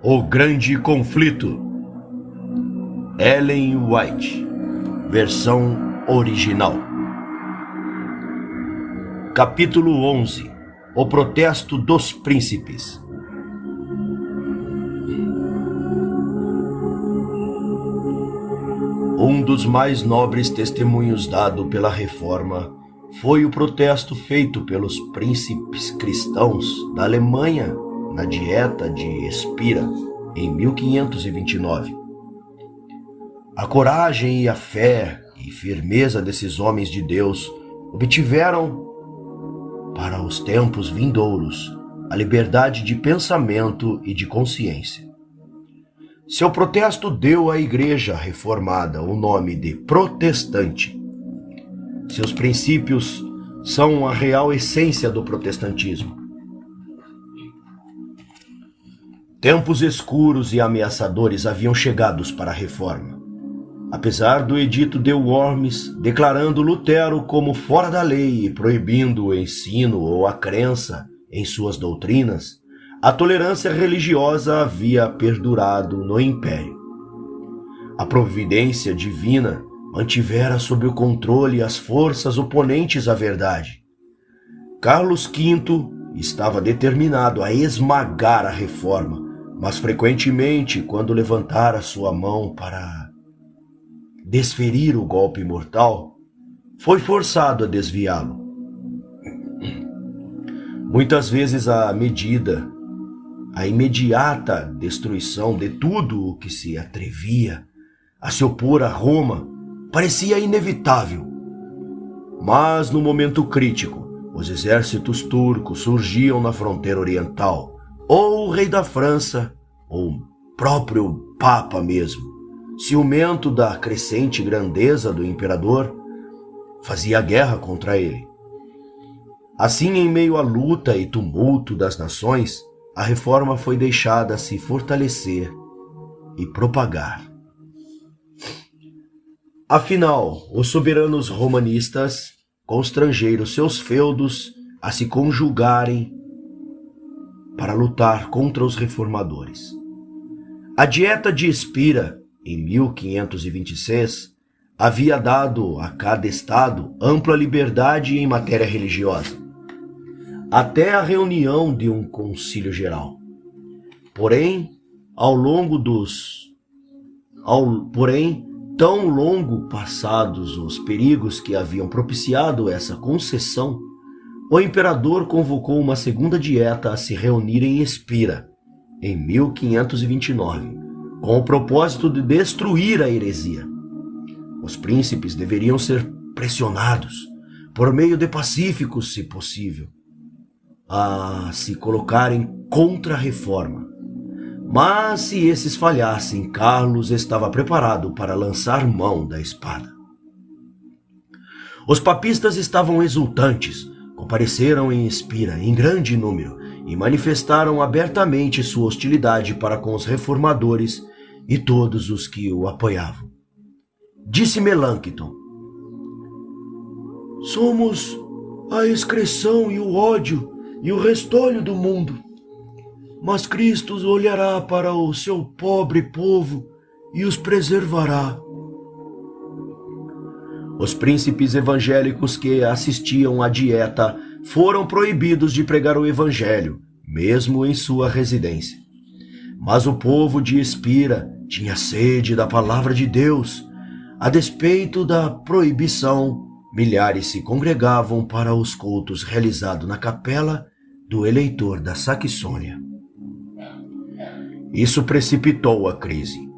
O Grande Conflito. Ellen White, versão original. Capítulo 11. O Protesto dos Príncipes. Um dos mais nobres testemunhos dado pela Reforma foi o protesto feito pelos príncipes cristãos da Alemanha na Dieta de Espira, em 1529. A coragem e a fé e firmeza desses homens de Deus obtiveram, para os tempos vindouros, a liberdade de pensamento e de consciência. Seu protesto deu à Igreja Reformada o nome de protestante. Seus princípios são a real essência do protestantismo. Tempos escuros e ameaçadores haviam chegado para a Reforma. Apesar do edito de Worms declarando Lutero como fora da lei e proibindo o ensino ou a crença em suas doutrinas, a tolerância religiosa havia perdurado no Império. A providência divina mantivera sob o controle as forças oponentes à verdade. Carlos V estava determinado a esmagar a Reforma, mas frequentemente, quando levantara sua mão para desferir o golpe mortal, foi forçado a desviá-lo. Muitas vezes a imediata destruição de tudo o que se atrevia a se opor a Roma parecia inevitável. Mas no momento crítico, os exércitos turcos surgiam na fronteira oriental, ou o rei da França, ou o próprio Papa mesmo, ciumento da crescente grandeza do imperador, fazia guerra contra ele. Assim, em meio à luta e tumulto das nações, a Reforma foi deixada se fortalecer e propagar. Afinal, os soberanos romanistas constrangeram seus feudos a se conjugarem para lutar contra os reformadores. A Dieta de Espira, em 1526, havia dado a cada estado ampla liberdade em matéria religiosa, até a reunião de um concílio geral. Porém, tão longo passados os perigos que haviam propiciado essa concessão, o imperador convocou uma segunda dieta a se reunir em Espira, em 1529, com o propósito de destruir a heresia. Os príncipes deveriam ser pressionados, por meio de pacíficos, se possível, a se colocarem contra a Reforma. Mas se esses falhassem, Carlos estava preparado para lançar mão da espada. Os papistas estavam exultantes, compareceram em Espira em grande número e manifestaram abertamente sua hostilidade para com os reformadores e todos os que o apoiavam. Disse Melanchthon: "Somos a excreção e o ódio e o restolho do mundo, mas Cristo olhará para o seu pobre povo e os preservará." Os príncipes evangélicos que assistiam à dieta foram proibidos de pregar o evangelho, mesmo em sua residência. Mas o povo de Espira tinha sede da palavra de Deus. A despeito da proibição, milhares se congregavam para os cultos realizados na capela do eleitor da Saxônia. Isso precipitou a crise.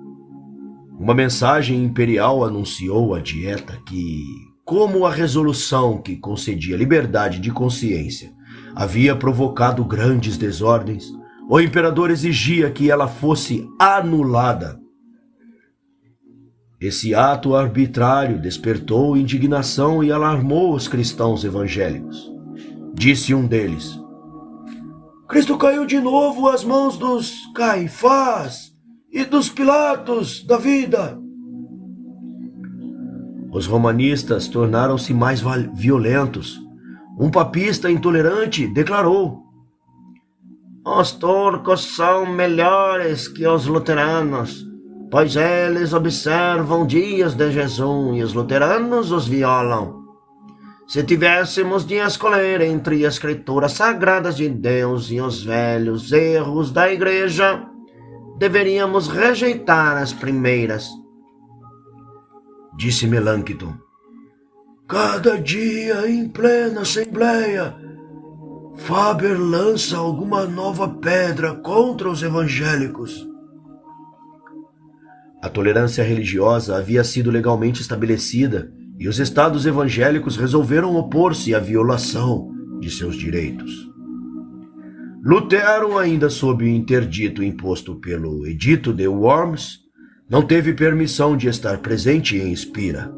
Uma mensagem imperial anunciou à dieta que, como a resolução que concedia liberdade de consciência havia provocado grandes desordens, o imperador exigia que ela fosse anulada. Esse ato arbitrário despertou indignação e alarmou os cristãos evangélicos. Disse um deles: "Cristo caiu de novo às mãos dos Caifás e dos Pilatos da vida." Os romanistas tornaram-se mais violentos. Um papista intolerante declarou: Os turcos são melhores que os luteranos, pois eles observam dias de jejum e os luteranos os violam. Se tivéssemos de escolher entre as escrituras sagradas de Deus e os velhos erros da igreja, deveríamos rejeitar as primeiras. Disse Melâncton. Cada dia, em plena assembleia, Faber lança alguma nova pedra contra os evangélicos. A tolerância religiosa havia sido legalmente estabelecida e os estados evangélicos resolveram opor-se à violação de seus direitos. Lutero, ainda sob o interdito imposto pelo Edito de Worms, não teve permissão de estar presente em Spira,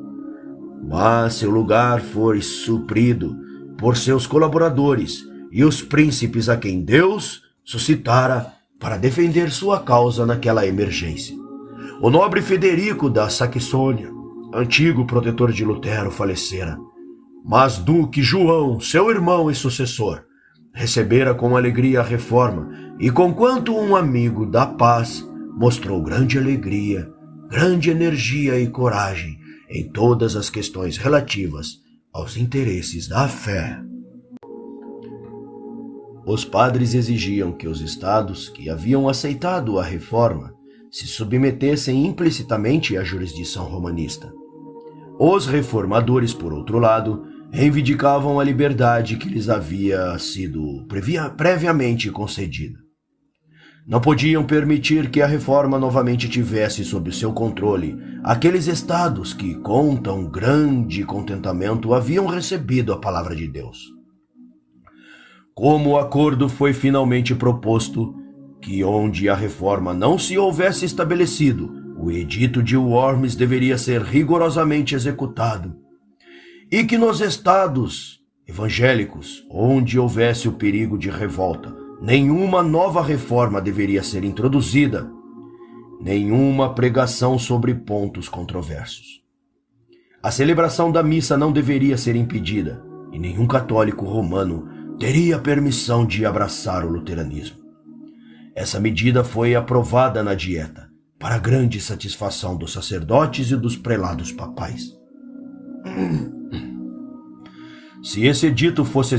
mas seu lugar foi suprido por seus colaboradores e os príncipes a quem Deus suscitara para defender sua causa naquela emergência. O nobre Federico da Saxônia, antigo protetor de Lutero, falecera, mas Duque João, seu irmão e sucessor, recebera com alegria a reforma e, conquanto um amigo da paz, mostrou grande alegria, grande energia e coragem em todas as questões relativas aos interesses da fé. Os padres exigiam que os estados que haviam aceitado a reforma se submetessem implicitamente à jurisdição romanista. Os reformadores, por outro lado, reivindicavam a liberdade que lhes havia sido previamente concedida. Não podiam permitir que a reforma novamente tivesse sob seu controle aqueles estados que, com tão grande contentamento, haviam recebido a palavra de Deus. Como o acordo foi finalmente proposto, que onde a reforma não se houvesse estabelecido, o edito de Worms deveria ser rigorosamente executado, e que nos estados evangélicos, onde houvesse o perigo de revolta, nenhuma nova reforma deveria ser introduzida, nenhuma pregação sobre pontos controversos. A celebração da missa não deveria ser impedida, e nenhum católico romano teria permissão de abraçar o luteranismo. Essa medida foi aprovada na Dieta, para grande satisfação dos sacerdotes e dos prelados papais. Se esse edito fosse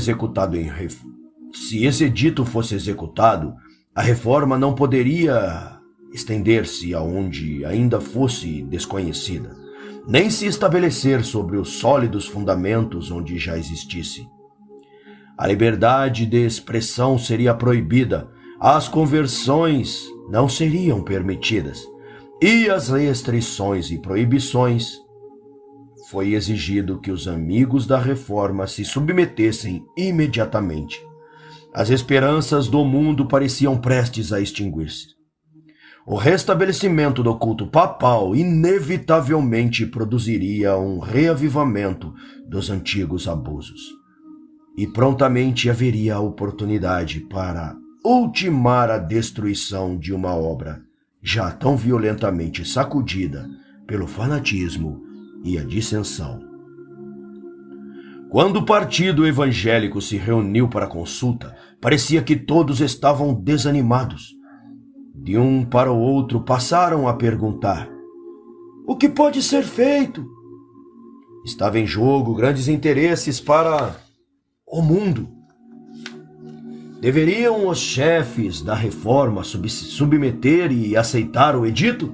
executado, a reforma não poderia estender-se aonde ainda fosse desconhecida, nem se estabelecer sobre os sólidos fundamentos onde já existisse. A liberdade de expressão seria proibida, as conversões não seriam permitidas, e as restrições e proibições. Foi exigido que os amigos da reforma se submetessem imediatamente. As esperanças do mundo pareciam prestes a extinguir-se. O restabelecimento do culto papal inevitavelmente produziria um reavivamento dos antigos abusos. E prontamente haveria a oportunidade para ultimar a destruição de uma obra já tão violentamente sacudida pelo fanatismo e a dissensão. Quando o partido evangélico se reuniu para a consulta, parecia que todos estavam desanimados. De um para o outro passaram a perguntar: o que pode ser feito? Estava em jogo grandes interesses para o mundo. Deveriam os chefes da reforma se submeter e aceitar o edito?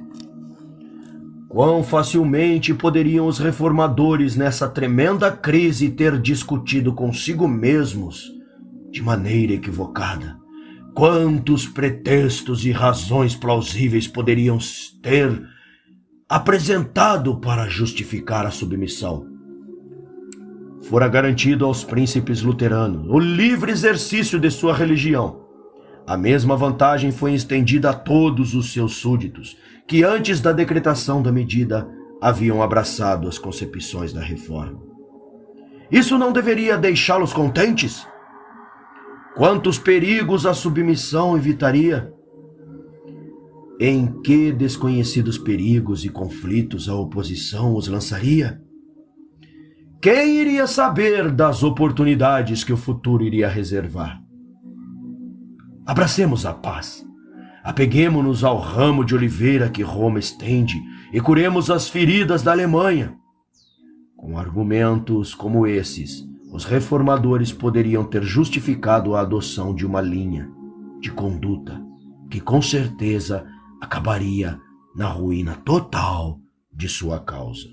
Quão facilmente poderiam os reformadores nessa tremenda crise ter discutido consigo mesmos de maneira equivocada? Quantos pretextos e razões plausíveis poderiam ter apresentado para justificar a submissão? Fora garantido aos príncipes luteranos o livre exercício de sua religião. A mesma vantagem foi estendida a todos os seus súditos, que antes da decretação da medida haviam abraçado as concepções da reforma. Isso não deveria deixá-los contentes? Quantos perigos a submissão evitaria? Em que desconhecidos perigos e conflitos a oposição os lançaria? Quem iria saber das oportunidades que o futuro iria reservar? Abracemos a paz. Apeguemo-nos ao ramo de oliveira que Roma estende e curemos as feridas da Alemanha. Com argumentos como esses, os reformadores poderiam ter justificado a adoção de uma linha de conduta que com certeza acabaria na ruína total de sua causa.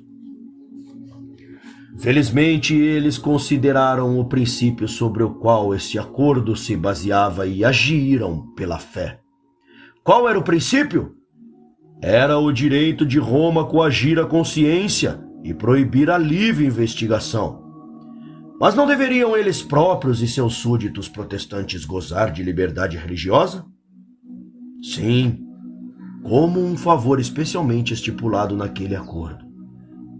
Felizmente, eles consideraram o princípio sobre o qual este acordo se baseava e agiram pela fé. Qual era o princípio? Era o direito de Roma coagir a consciência e proibir a livre investigação. Mas não deveriam eles próprios e seus súditos protestantes gozar de liberdade religiosa? Sim, como um favor especialmente estipulado naquele acordo,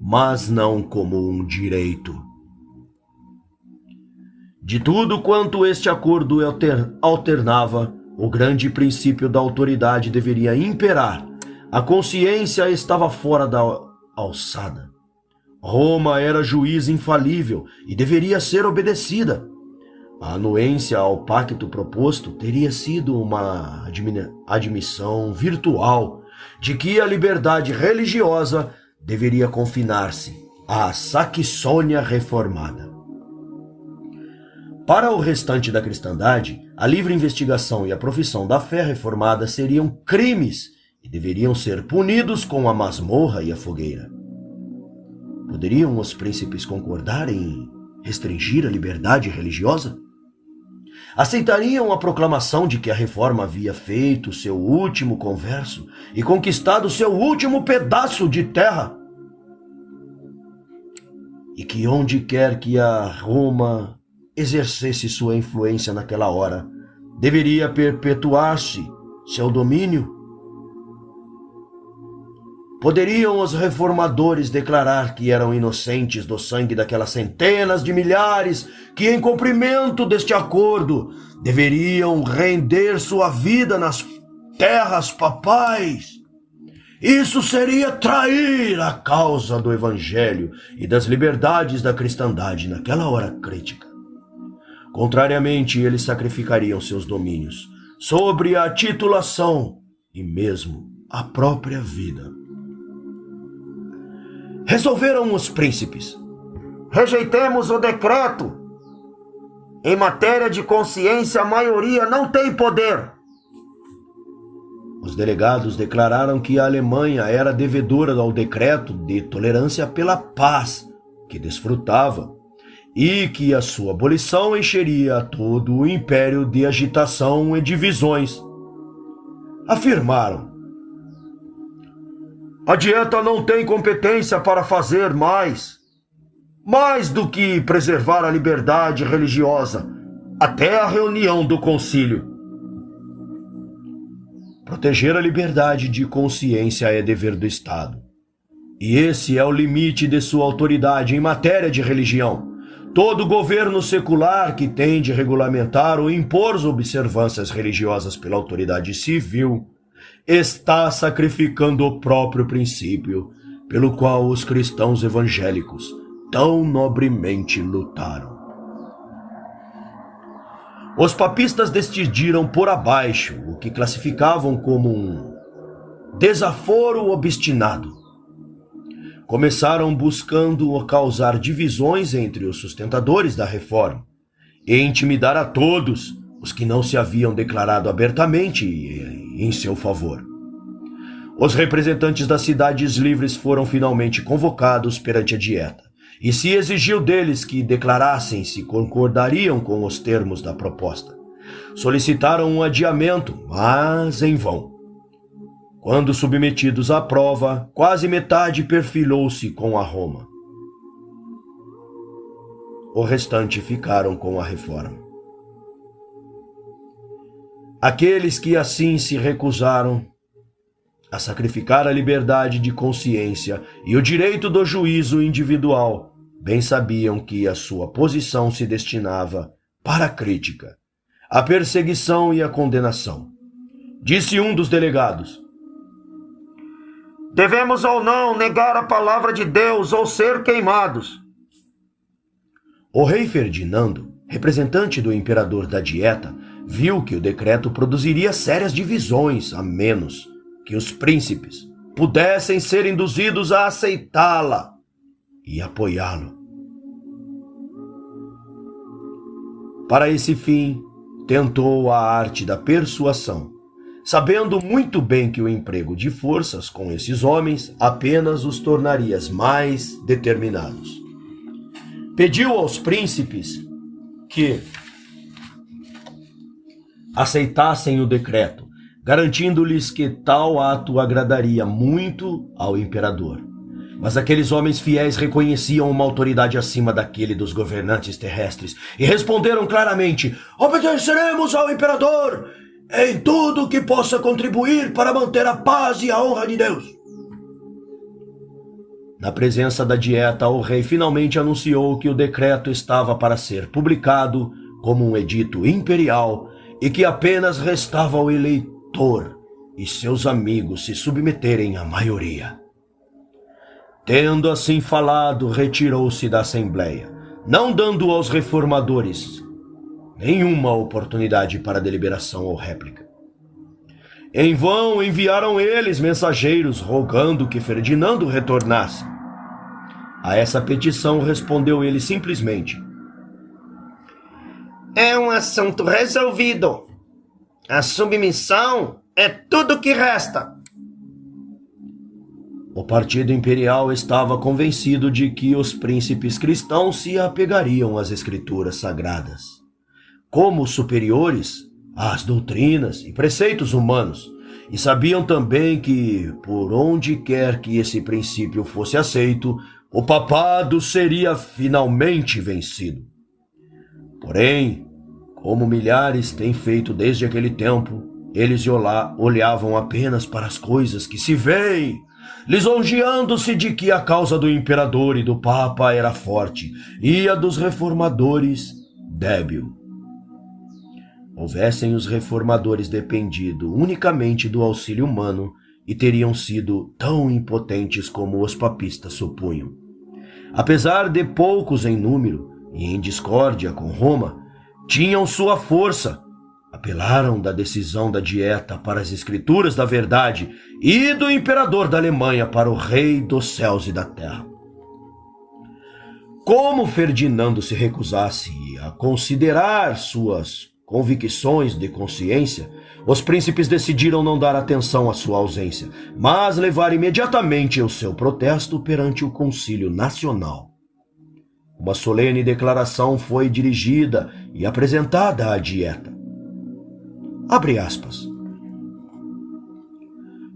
mas não como um direito. De tudo quanto este acordo alternava, o grande princípio da autoridade deveria imperar. A consciência estava fora da alçada. Roma era juiz infalível e deveria ser obedecida. A anuência ao pacto proposto teria sido uma admissão virtual de que a liberdade religiosa deveria confinar-se à Saxônia reformada. Para o restante da cristandade, a livre investigação e a profissão da fé reformada seriam crimes e deveriam ser punidos com a masmorra e a fogueira. Poderiam os príncipes concordar em restringir a liberdade religiosa? Aceitariam a proclamação de que a reforma havia feito seu último converso e conquistado seu último pedaço de terra? E que onde quer que a Roma exercesse sua influência naquela hora, deveria perpetuar-se seu domínio? Poderiam os reformadores declarar que eram inocentes do sangue daquelas centenas de milhares que, em cumprimento deste acordo, deveriam render sua vida nas terras papais? Isso seria trair a causa do Evangelho e das liberdades da cristandade naquela hora crítica. Contrariamente, eles sacrificariam seus domínios sobre a titulação e mesmo a própria vida. Resolveram os príncipes: rejeitemos o decreto. Em matéria de consciência, a maioria não tem poder. Os delegados declararam que a Alemanha era devedora ao decreto de tolerância pela paz que desfrutava e que a sua abolição encheria todo o império de agitação e divisões. Afirmaram: a Dieta não tem competência para fazer mais do que preservar a liberdade religiosa até a reunião do concílio. Proteger a liberdade de consciência é dever do Estado, e esse é o limite de sua autoridade em matéria de religião. Todo governo secular que tem de regulamentar ou impor observâncias religiosas pela autoridade civil está sacrificando o próprio princípio pelo qual os cristãos evangélicos tão nobremente lutaram. Os papistas decidiram por abaixo o que classificavam como um desaforo obstinado. Começaram buscando causar divisões entre os sustentadores da reforma e intimidar a todos os que não se haviam declarado abertamente em seu favor. Os representantes das cidades livres foram finalmente convocados perante a Dieta, e se exigiu deles que declarassem se concordariam com os termos da proposta. Solicitaram um adiamento, mas em vão. Quando submetidos à prova, quase metade perfilou-se com a Roma. O restante ficaram com a reforma. Aqueles que assim se recusaram a sacrificar a liberdade de consciência e o direito do juízo individual, bem sabiam que a sua posição se destinava para a crítica, a perseguição e a condenação. Disse um dos delegados: devemos ou não negar a palavra de Deus ou ser queimados. O rei Ferdinando, representante do imperador da Dieta, viu que o decreto produziria sérias divisões, a menos que os príncipes pudessem ser induzidos a aceitá-la e apoiá-lo. Para esse fim, tentou a arte da persuasão, sabendo muito bem que o emprego de forças com esses homens apenas os tornaria mais determinados. Pediu aos príncipes que aceitassem o decreto, garantindo-lhes que tal ato agradaria muito ao imperador. Mas aqueles homens fiéis reconheciam uma autoridade acima daquele dos governantes terrestres e responderam claramente: obedeceremos ao imperador em tudo que possa contribuir para manter a paz e a honra de Deus. Na presença da Dieta, o rei finalmente anunciou que o decreto estava para ser publicado como um edito imperial e que apenas restava ao eleitor e seus amigos se submeterem à maioria. Tendo assim falado, retirou-se da Assembleia, não dando aos reformadores nenhuma oportunidade para deliberação ou réplica. Em vão enviaram eles mensageiros rogando que Ferdinando retornasse. A essa petição respondeu ele simplesmente: é um assunto resolvido. A submissão é tudo que resta. O partido imperial estava convencido de que os príncipes cristãos se apegariam às escrituras sagradas, como superiores às doutrinas e preceitos humanos, e sabiam também que, por onde quer que esse princípio fosse aceito, o papado seria finalmente vencido. Porém, como milhares têm feito desde aquele tempo, eles olhavam apenas para as coisas que se veem, lisonjeando-se de que a causa do imperador e do papa era forte e a dos reformadores débil. Houvessem os reformadores dependido unicamente do auxílio humano e teriam sido tão impotentes como os papistas supunham. Apesar de poucos em número e em discórdia com Roma, tinham sua força. Apelaram da decisão da Dieta para as escrituras da verdade e do imperador da Alemanha para o rei dos céus e da terra. Como Ferdinando se recusasse a considerar suas convicções de consciência, os príncipes decidiram não dar atenção à sua ausência, mas levar imediatamente o seu protesto perante o Concílio Nacional. Uma solene declaração foi dirigida e apresentada à Dieta. Abre aspas.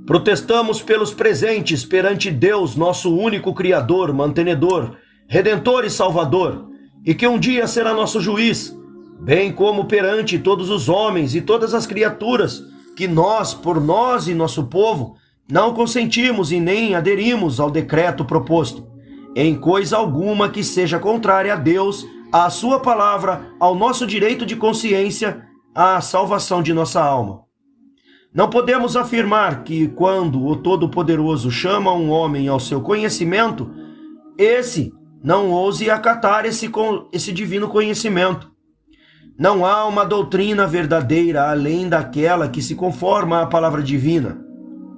Protestamos pelos presentes perante Deus, nosso único Criador, mantenedor, Redentor e Salvador, e que um dia será nosso juiz, bem como perante todos os homens e todas as criaturas, que nós, por nós e nosso povo, não consentimos e nem aderimos ao decreto proposto, em coisa alguma que seja contrária a Deus, à sua palavra, ao nosso direito de consciência, à salvação de nossa alma. Não podemos afirmar que, quando o Todo-Poderoso chama um homem ao seu conhecimento, esse não ouse acatar esse divino conhecimento. Não há uma doutrina verdadeira além daquela que se conforma à palavra divina.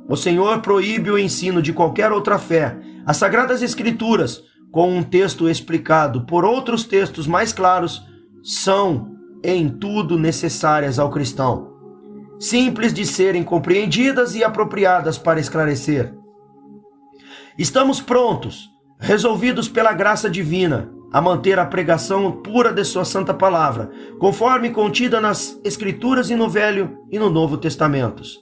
O Senhor proíbe o ensino de qualquer outra fé. As Sagradas Escrituras, com um texto explicado por outros textos mais claros, são em tudo necessárias ao cristão, simples de serem compreendidas e apropriadas para esclarecer. Estamos prontos, resolvidos pela graça divina, a manter a pregação pura de sua santa palavra, conforme contida nas Escrituras e no Velho e no Novo Testamentos,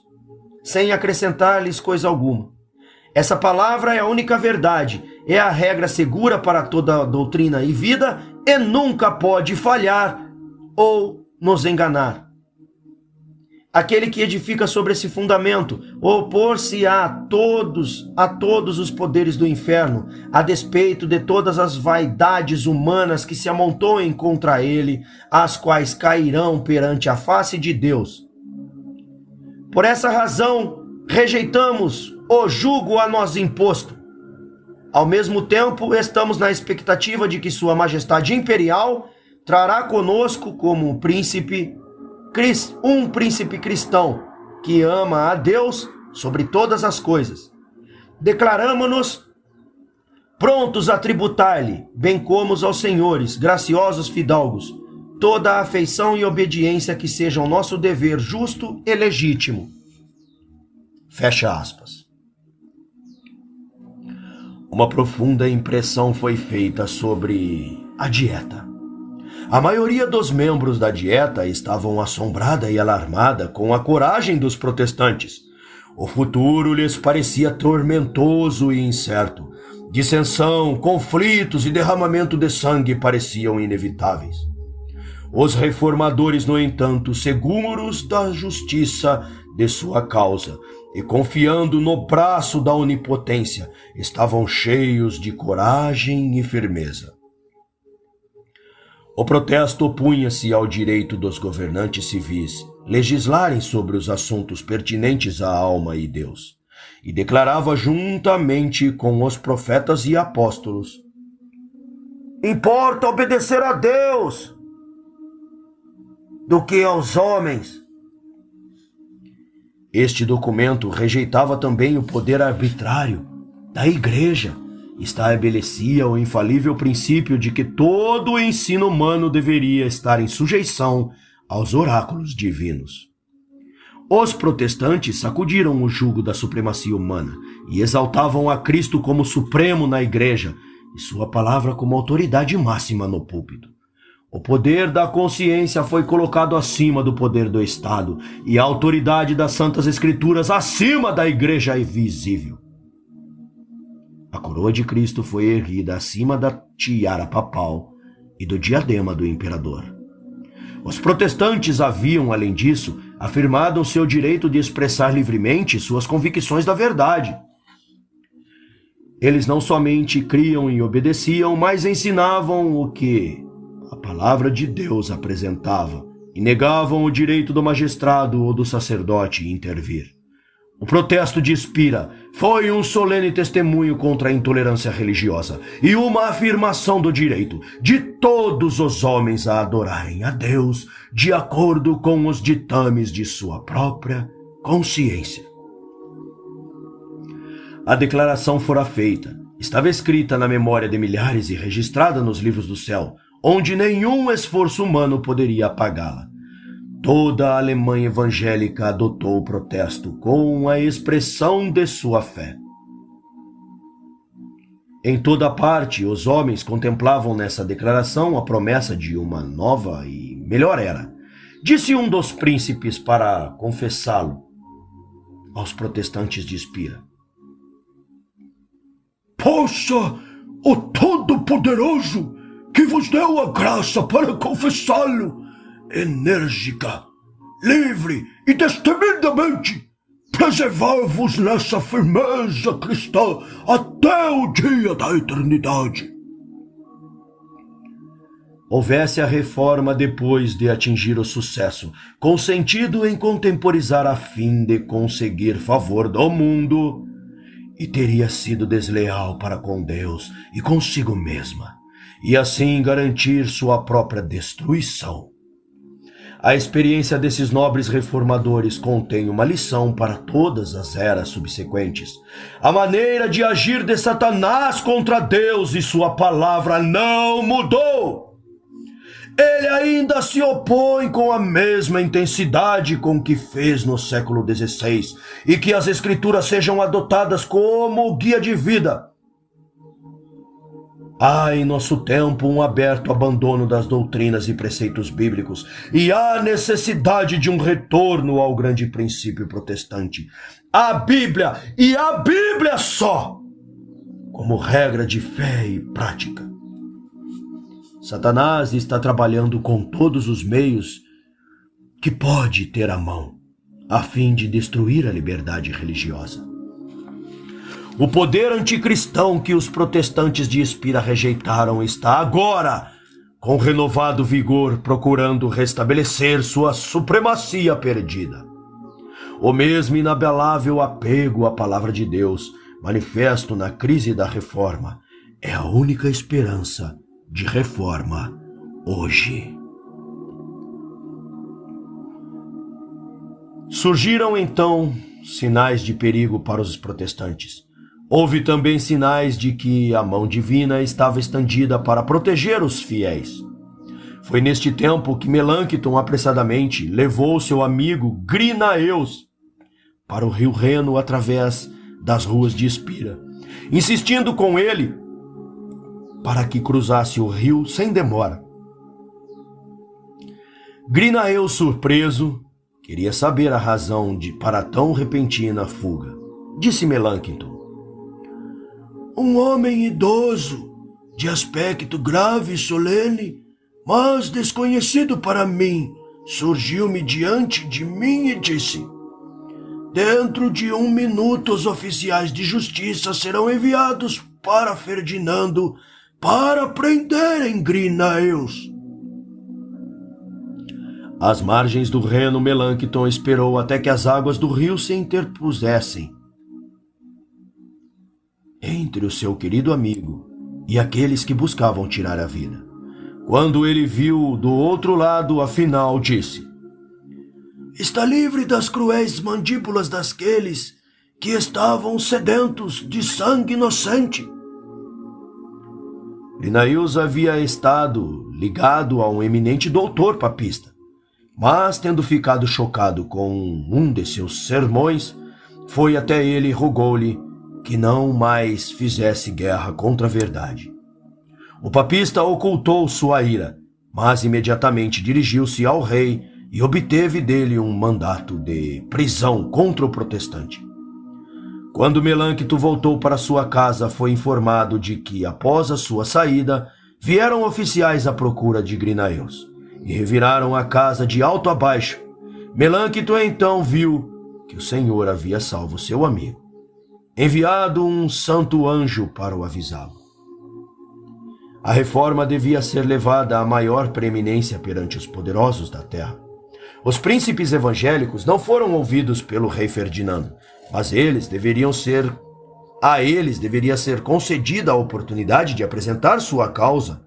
sem acrescentar-lhes coisa alguma. Essa palavra é a única verdade, é a regra segura para toda a doutrina e vida e nunca pode falhar ou nos enganar. Aquele que edifica sobre esse fundamento opor-se a todos os poderes do inferno, a despeito de todas as vaidades humanas que se amontoem contra ele, as quais cairão perante a face de Deus. Por essa razão, rejeitamos o jugo a nós imposto. Ao mesmo tempo, estamos na expectativa de que Sua Majestade Imperial trará conosco como príncipe um príncipe cristão que ama a Deus sobre todas as coisas. Declaramo-nos prontos a tributar-lhe, bem como aos senhores, graciosos fidalgos, toda a afeição e obediência que seja o nosso dever justo e legítimo. Fecha aspas. Uma profunda impressão foi feita sobre a dieta. A maioria dos membros da dieta estavam assombrada e alarmada com a coragem dos protestantes. O futuro lhes parecia tormentoso e incerto. Dissensão, conflitos e derramamento de sangue pareciam inevitáveis. Os reformadores, no entanto, seguros da justiça de sua causa e confiando no braço da onipotência, estavam cheios de coragem e firmeza. O protesto opunha-se ao direito dos governantes civis legislarem sobre os assuntos pertinentes à alma e Deus, e declarava juntamente com os profetas e apóstolos: importa obedecer a Deus do que aos homens. Este documento rejeitava também o poder arbitrário da Igreja. Estabelecia o infalível princípio de que todo o ensino humano deveria estar em sujeição aos oráculos divinos. Os protestantes sacudiram o jugo da supremacia humana e exaltavam a Cristo como supremo na Igreja e sua palavra como autoridade máxima no púlpito. O poder da consciência foi colocado acima do poder do Estado e a autoridade das Santas Escrituras acima da Igreja visível. A coroa de Cristo foi erguida acima da tiara papal e do diadema do imperador. Os protestantes haviam, além disso, afirmado o seu direito de expressar livremente suas convicções da verdade. Eles não somente criam e obedeciam, mas ensinavam o que a palavra de Deus apresentava e negavam o direito do magistrado ou do sacerdote intervir. O protesto de Spira foi um solene testemunho contra a intolerância religiosa e uma afirmação do direito de todos os homens a adorarem a Deus de acordo com os ditames de sua própria consciência. A declaração fora feita, estava escrita na memória de milhares e registrada nos livros do céu, onde nenhum esforço humano poderia apagá-la. Toda a Alemanha evangélica adotou o protesto com a expressão de sua fé. Em toda parte, os homens contemplavam nessa declaração a promessa de uma nova e melhor era. Disse um dos príncipes para confessá-lo aos protestantes de Spira: possa o Todo-Poderoso, que vos deu a graça para confessá-lo, enérgica, livre e destemidamente, preservar-vos nessa firmeza cristã até o dia da eternidade. Houvesse a reforma depois de atingir o sucesso, consentido em contemporizar a fim de conseguir favor do mundo, e teria sido desleal para com Deus e consigo mesma, e assim garantir sua própria destruição. A experiência desses nobres reformadores contém uma lição para todas as eras subsequentes. A maneira de agir de Satanás contra Deus e sua palavra não mudou. Ele ainda se opõe com a mesma intensidade com que fez no século XVI, e que as Escrituras sejam adotadas como guia de vida. Há em nosso tempo um aberto abandono das doutrinas e preceitos bíblicos, e há necessidade de um retorno ao grande princípio protestante, a Bíblia e a Bíblia só, como regra de fé e prática. Satanás está trabalhando com todos os meios que pode ter à mão, a fim de destruir a liberdade religiosa. O poder anticristão que os protestantes de Spira rejeitaram está agora, com renovado vigor, procurando restabelecer sua supremacia perdida. O mesmo inabalável apego à palavra de Deus, manifesto na crise da reforma, é a única esperança de reforma hoje. Surgiram então sinais de perigo para os protestantes. Houve também sinais de que a mão divina estava estendida para proteger os fiéis. Foi neste tempo que Melâncton apressadamente levou seu amigo Grinaeus para o rio Reno através das ruas de Espira, insistindo com ele para que cruzasse o rio sem demora. Grinaeus, surpreso, queria saber a razão para tão repentina fuga. Disse Melâncton: um homem idoso, de aspecto grave e solene, mas desconhecido para mim, surgiu-me diante de mim e disse: dentro de 1 minuto os oficiais de justiça serão enviados para Ferdinando para prenderem Grinaeus. Às margens do Reno, Melâncton esperou até que as águas do rio se interpusessem entre o seu querido amigo e aqueles que buscavam tirar a vida. Quando ele viu do outro lado, afinal, disse: está livre das cruéis mandíbulas daqueles que estavam sedentos de sangue inocente. Grinaeus havia estado ligado a um eminente doutor papista, mas, tendo ficado chocado com um de seus sermões, foi até ele e rogou-lhe que não mais fizesse guerra contra a verdade. O papista ocultou sua ira, mas imediatamente dirigiu-se ao rei e obteve dele um mandato de prisão contra o protestante. Quando Melâncton voltou para sua casa, foi informado de que, após a sua saída, vieram oficiais à procura de Grinaeus e reviraram a casa de alto a baixo. Melâncton então viu que o Senhor havia salvo seu amigo, enviado um santo anjo para o avisá-lo. A reforma devia ser levada à maior preeminência perante os poderosos da terra. Os príncipes evangélicos não foram ouvidos pelo rei Ferdinando, mas a eles deveria ser concedida a oportunidade de apresentar sua causa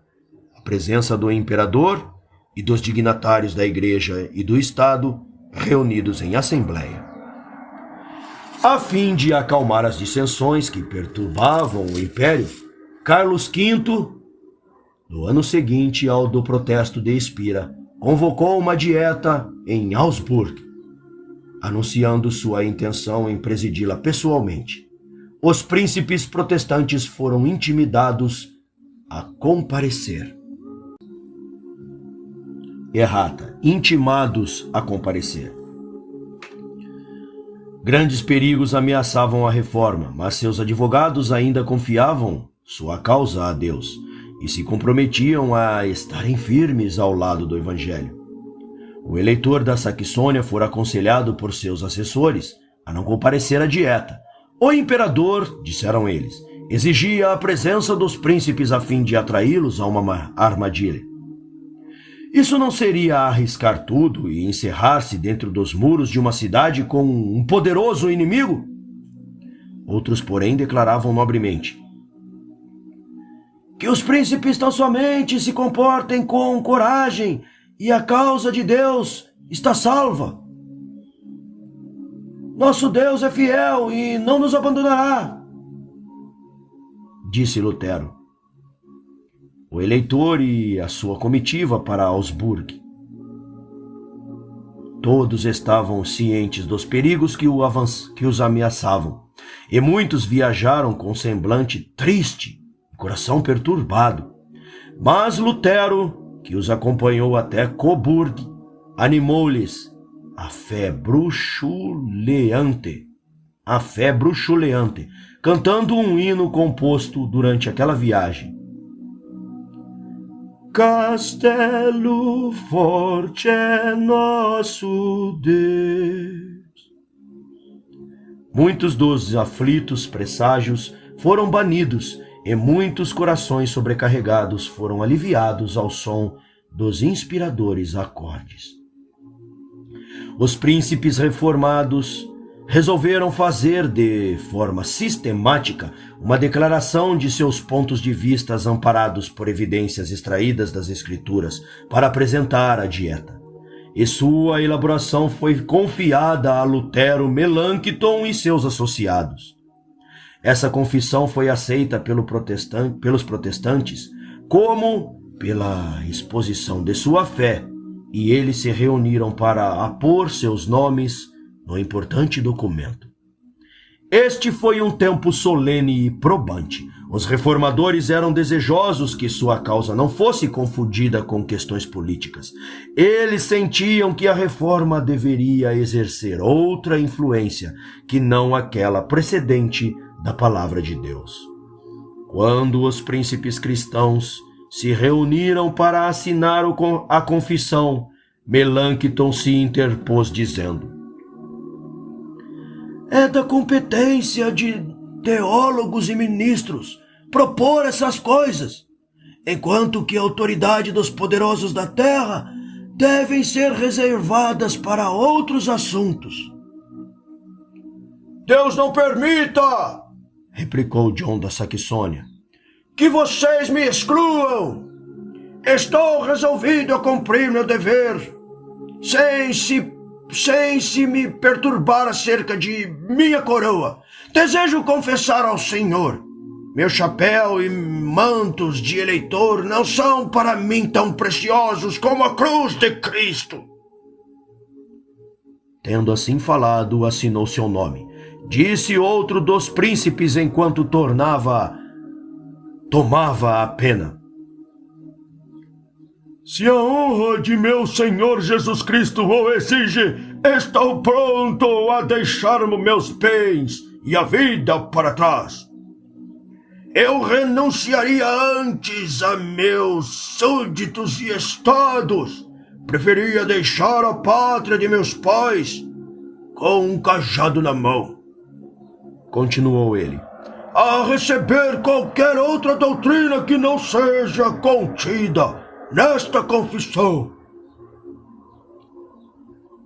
à presença do imperador e dos dignatários da igreja e do Estado reunidos em assembleia. A fim de acalmar as dissensões que perturbavam o império, Carlos V, no ano seguinte ao do protesto de Espira, convocou uma dieta em Augsburg, anunciando sua intenção em presidi-la pessoalmente. Os príncipes protestantes foram intimidados a comparecer. Errata, intimados a comparecer. Grandes perigos ameaçavam a reforma, mas seus advogados ainda confiavam sua causa a Deus e se comprometiam a estarem firmes ao lado do Evangelho. O eleitor da Saxônia fora aconselhado por seus assessores a não comparecer à dieta. O imperador, disseram eles, exigia a presença dos príncipes a fim de atraí-los a uma armadilha. Isso não seria arriscar tudo e encerrar-se dentro dos muros de uma cidade com um poderoso inimigo? Outros, porém, declaravam nobremente: que os príncipes tão somente se comportem com coragem e a causa de Deus está salva. Nosso Deus é fiel e não nos abandonará, disse Lutero, o eleitor e a sua comitiva para Augsburg. Todos estavam cientes dos perigos que os ameaçavam, e muitos viajaram com semblante triste e coração perturbado. Mas Lutero, que os acompanhou até Coburg, animou-lhes a fé bruxuleante, cantando um hino composto durante aquela viagem. Castelo forte é nosso Deus. Muitos dos aflitos presságios foram banidos e muitos corações sobrecarregados foram aliviados ao som dos inspiradores acordes. Os príncipes reformados resolveram fazer de forma sistemática uma declaração de seus pontos de vista amparados por evidências extraídas das Escrituras para apresentar à dieta. e sua elaboração foi confiada a Lutero, Melanchthon e seus associados. Essa confissão foi aceita pelos protestantes como pela exposição de sua fé, e eles se reuniram para apor seus nomes no importante documento. Este foi um tempo solene e probante. Os reformadores eram desejosos que sua causa não fosse confundida com questões políticas. Eles sentiam que a reforma deveria exercer outra influência que não aquela precedente da palavra de Deus. Quando os príncipes cristãos se reuniram para assinar a confissão, Melanchthon se interpôs dizendo: é da competência de teólogos e ministros propor essas coisas, enquanto que a autoridade dos poderosos da terra devem ser reservadas para outros assuntos. Deus não permita, replicou John da Saxônia, que vocês me excluam. Estou resolvido a cumprir meu dever, sem se me perturbar acerca de minha coroa. Desejo confessar ao Senhor, meu chapéu e mantos de eleitor não são para mim tão preciosos como a cruz de Cristo. Tendo assim falado, assinou seu nome. Disse outro dos príncipes enquanto tomava a pena: se a honra de meu Senhor Jesus Cristo o exige, estou pronto a deixar meus bens e a vida para trás. Eu renunciaria antes a meus súditos e estados. Preferia deixar a pátria de meus pais com um cajado na mão, continuou ele, a receber qualquer outra doutrina que não seja contida nesta confissão.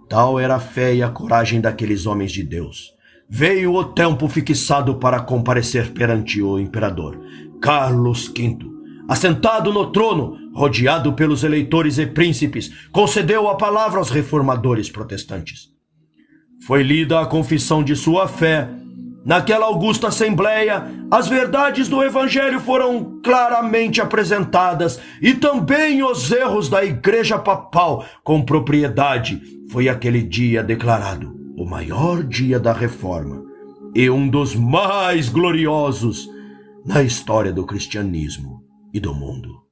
Tal era a fé e a coragem daqueles homens de Deus. Veio o tempo fixado para comparecer perante o imperador. Carlos V, assentado no trono, rodeado pelos eleitores e príncipes, concedeu a palavra aos reformadores protestantes. Foi lida a confissão de sua fé. Naquela augusta assembleia, as verdades do evangelho foram claramente apresentadas e também os erros da igreja papal com propriedade. Foi aquele dia declarado o maior dia da reforma e um dos mais gloriosos na história do cristianismo e do mundo.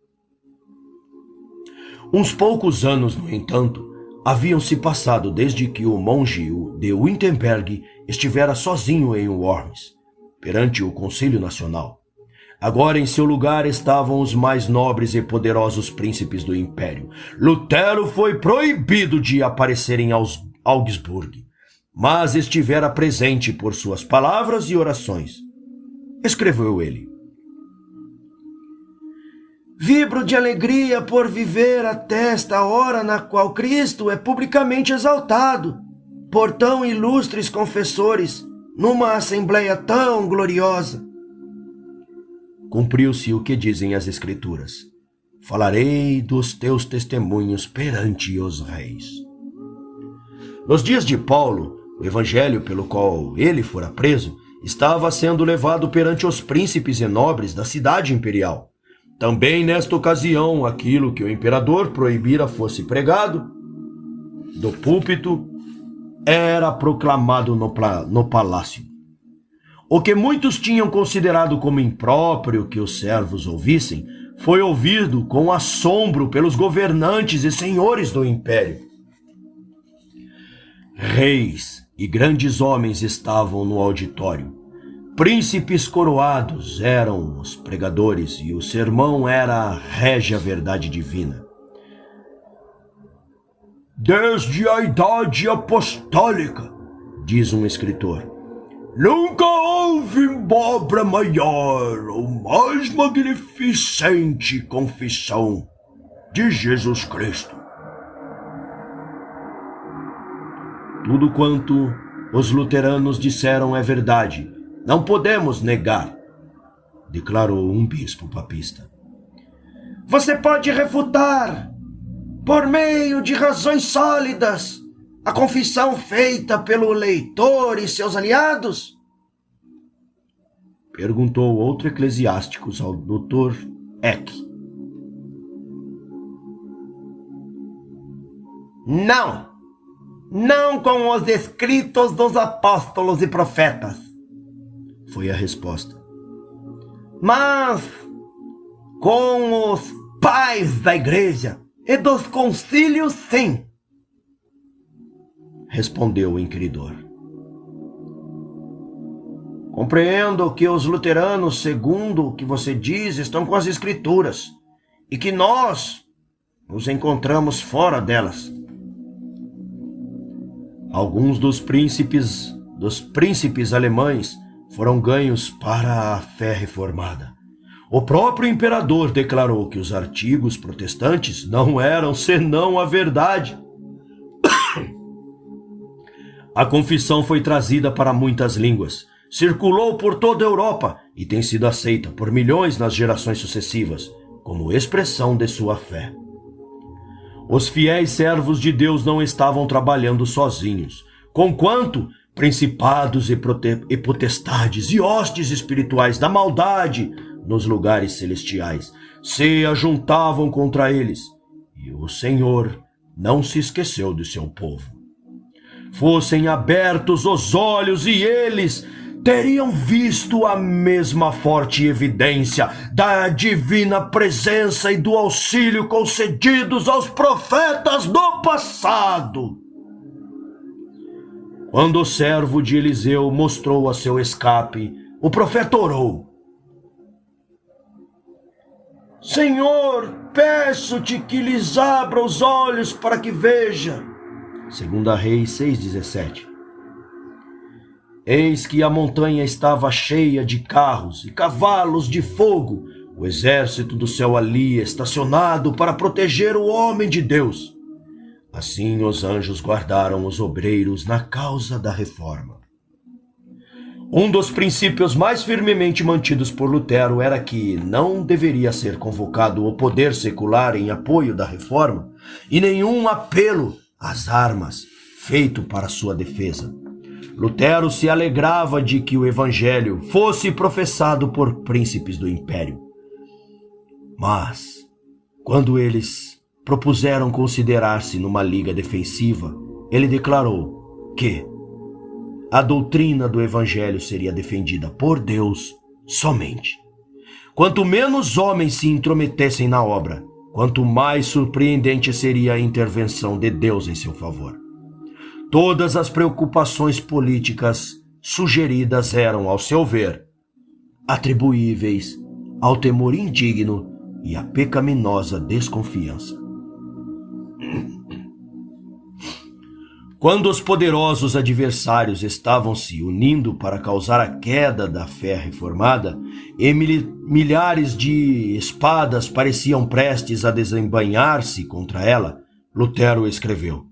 Uns poucos anos, no entanto, haviam se passado desde que o monge de Wittenberg estivera sozinho em Worms, perante o Concílio Nacional. Agora em seu lugar estavam os mais nobres e poderosos príncipes do império. Lutero foi proibido de aparecer em Augsburg, mas estivera presente por suas palavras e orações. Escreveu ele: vibro de alegria por viver até esta hora na qual Cristo é publicamente exaltado por tão ilustres confessores numa assembleia tão gloriosa. Cumpriu-se o que dizem as Escrituras: falarei dos teus testemunhos perante os reis. Nos dias de Paulo, o evangelho pelo qual ele fora preso estava sendo levado perante os príncipes e nobres da cidade imperial. Também nesta ocasião, aquilo que o imperador proibira fosse pregado do púlpito era proclamado no palácio. O que muitos tinham considerado como impróprio que os servos ouvissem foi ouvido com assombro pelos governantes e senhores do império. Reis e grandes homens estavam no auditório. Príncipes coroados eram os pregadores e o sermão era a régia verdade divina. Desde a idade apostólica, diz um escritor, nunca houve obra maior ou mais magnificente confissão de Jesus Cristo. Tudo quanto os luteranos disseram é verdade. Não podemos negar, declarou um bispo papista. Você pode refutar, por meio de razões sólidas, a confissão feita pelo leitor e seus aliados? Perguntou outro eclesiástico ao Dr. Eck. Não com os escritos dos apóstolos e profetas, foi a resposta. Mas com os pais da igreja e dos concílios, sim, respondeu o inquiridor. Compreendo que os luteranos, segundo o que você diz, estão com as escrituras e que nós nos encontramos fora delas. Alguns dos príncipes alemães foram ganhos para a fé reformada. O próprio imperador declarou que os artigos protestantes não eram senão a verdade. A confissão foi trazida para muitas línguas, circulou por toda a Europa e tem sido aceita por milhões nas gerações sucessivas como expressão de sua fé. Os fiéis servos de Deus não estavam trabalhando sozinhos, conquanto principados e potestades e hostes espirituais da maldade nos lugares celestiais se ajuntavam contra eles, e o Senhor não se esqueceu de seu povo. Fossem abertos os olhos e eles teriam visto a mesma forte evidência da divina presença e do auxílio concedidos aos profetas do passado. Quando o servo de Eliseu mostrou a seu escape, o profeta orou: Senhor, peço-te que lhes abra os olhos para que veja. 2 Reis 6,17. Eis que a montanha estava cheia de carros e cavalos de fogo, o exército do céu ali estacionado para proteger o homem de Deus. Assim os anjos guardaram os obreiros na causa da reforma. Um dos princípios mais firmemente mantidos por Lutero era que não deveria ser convocado o poder secular em apoio da reforma e nenhum apelo às armas feito para sua defesa. Lutero se alegrava de que o evangelho fosse professado por príncipes do império. Mas, quando eles propuseram considerar-se numa liga defensiva, ele declarou que a doutrina do evangelho seria defendida por Deus somente. Quanto menos homens se intrometessem na obra, quanto mais surpreendente seria a intervenção de Deus em seu favor. Todas as preocupações políticas sugeridas eram, ao seu ver, atribuíveis ao temor indigno e à pecaminosa desconfiança. Quando os poderosos adversários estavam se unindo para causar a queda da fé reformada, e milhares de espadas pareciam prestes a desembainhar-se contra ela, Lutero escreveu: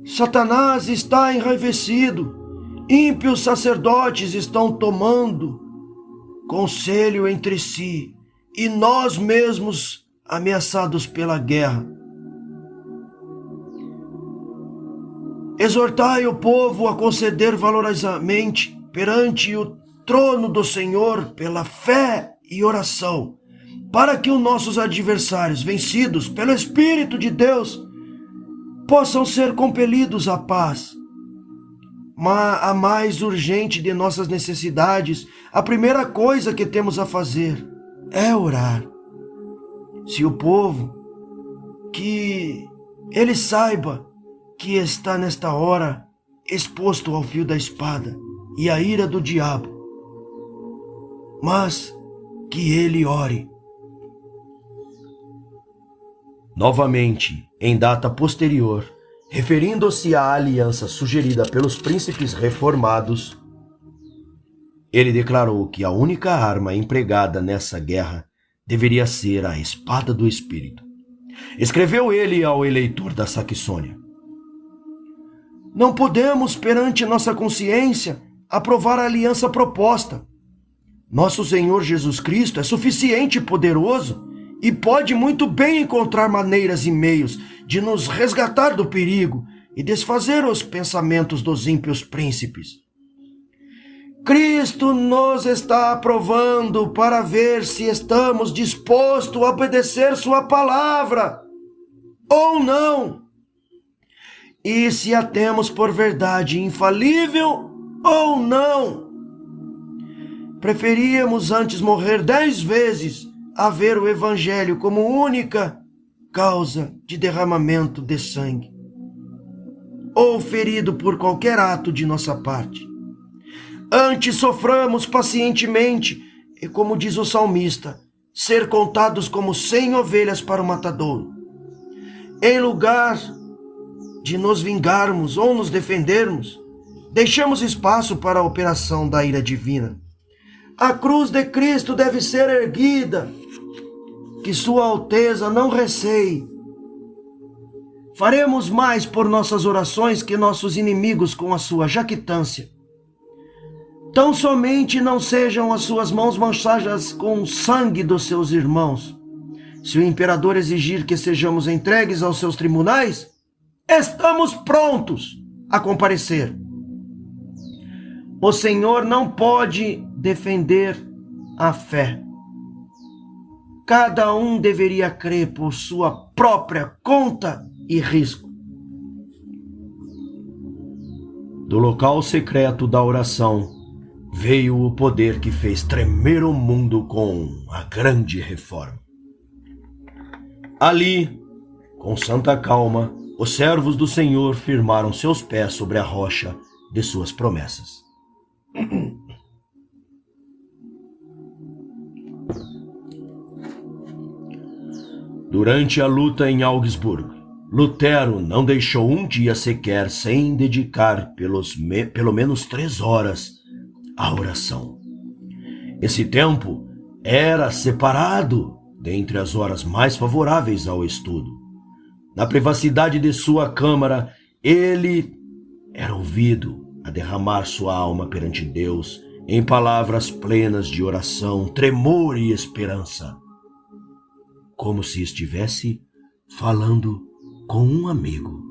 Satanás está enraivecido, ímpios sacerdotes estão tomando conselho entre si, e nós mesmos ameaçados pela guerra. Exortai o povo a conceder valorosamente perante o trono do Senhor pela fé e oração, para que os nossos adversários, vencidos pelo Espírito de Deus, possam ser compelidos à paz. Mas a mais urgente de nossas necessidades, a primeira coisa que temos a fazer é orar. Se o povo, que ele saiba que está nesta hora exposto ao fio da espada e à ira do diabo, mas que ele ore. Novamente, em data posterior, referindo-se à aliança sugerida pelos príncipes reformados, ele declarou que a única arma empregada nessa guerra deveria ser a espada do Espírito. Escreveu ele ao eleitor da Saxônia: Não podemos, perante nossa consciência, aprovar a aliança proposta. Nosso Senhor Jesus Cristo é suficiente e poderoso, e pode muito bem encontrar maneiras e meios de nos resgatar do perigo e desfazer os pensamentos dos ímpios príncipes. Cristo nos está aprovando para ver se estamos dispostos a obedecer sua palavra ou não, e se a temos por verdade infalível ou não. Preferíamos antes morrer 10 vezes a ver o Evangelho como única causa de derramamento de sangue, ou ferido por qualquer ato de nossa parte. Antes soframos pacientemente e, como diz o salmista, ser contados como 100 ovelhas para o matadouro. Em lugar de nos vingarmos ou nos defendermos, deixamos espaço para a operação da ira divina. A cruz de Cristo deve ser erguida, que Sua Alteza não receie. Faremos mais por nossas orações que nossos inimigos com a sua jactância. Tão somente não sejam as suas mãos manchadas com o sangue dos seus irmãos. Se o imperador exigir que sejamos entregues aos seus tribunais, estamos prontos a comparecer. O Senhor não pode defender a fé. Cada um deveria crer por sua própria conta e risco. Do local secreto da oração veio o poder que fez tremer o mundo com a grande reforma. Ali, com santa calma, os servos do Senhor firmaram seus pés sobre a rocha de suas promessas. Durante a luta em Augsburgo, Lutero não deixou um dia sequer sem dedicar pelo menos 3 horas à oração. Esse tempo era separado dentre as horas mais favoráveis ao estudo. Na privacidade de sua câmara, ele era ouvido a derramar sua alma perante Deus em palavras plenas de oração, tremor e esperança, como se estivesse falando com um amigo.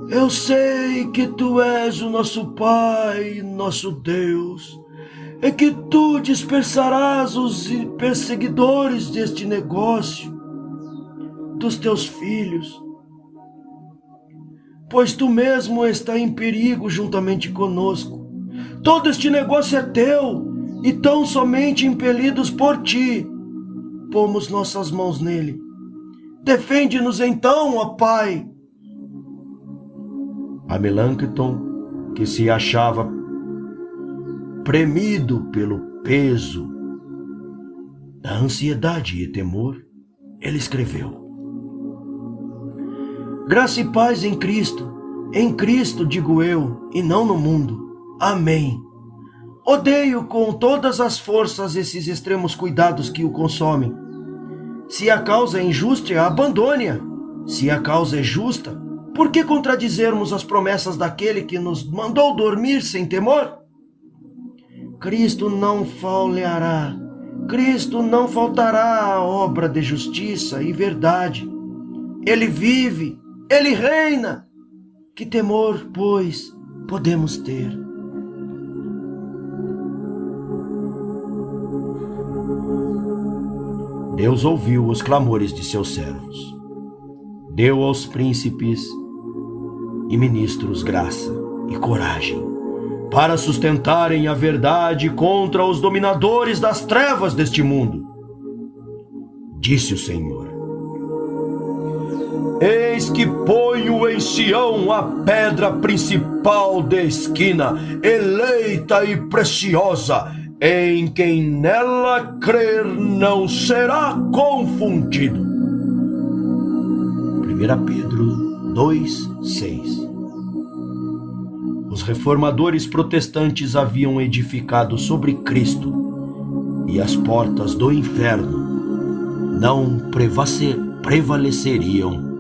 Eu sei que Tu és o nosso Pai, nosso Deus, e que Tu dispersarás os perseguidores deste negócio, dos Teus filhos, pois Tu mesmo está em perigo juntamente conosco. Todo este negócio é Teu, e tão somente impelidos por Ti, pomos nossas mãos nele. Defende-nos então, ó Pai. A Melanchthon, que se achava premido pelo peso da ansiedade e temor, ele escreveu: Graça e paz em Cristo digo eu, e não no mundo. Amém. Odeio com todas as forças esses extremos cuidados que o consomem. Se a causa é injusta, abandone-a. Se a causa é justa, por que contradizermos as promessas daquele que nos mandou dormir sem temor? Cristo não falhará. Cristo não faltará à obra de justiça e verdade. Ele vive, Ele reina. Que temor, pois, podemos ter? Deus ouviu os clamores de seus servos. Deu aos príncipes e ministros graça e coragem para sustentarem a verdade contra os dominadores das trevas deste mundo. Disse o Senhor: Eis que ponho em Sião a pedra principal de esquina, eleita e preciosa, em quem nela crer não será confundido. 1 Pedro 2:6. Os reformadores protestantes haviam edificado sobre Cristo, e as portas do inferno não prevaleceriam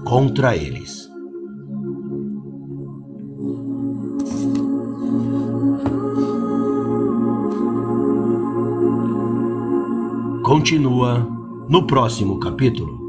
contra eles. continua no próximo capítulo.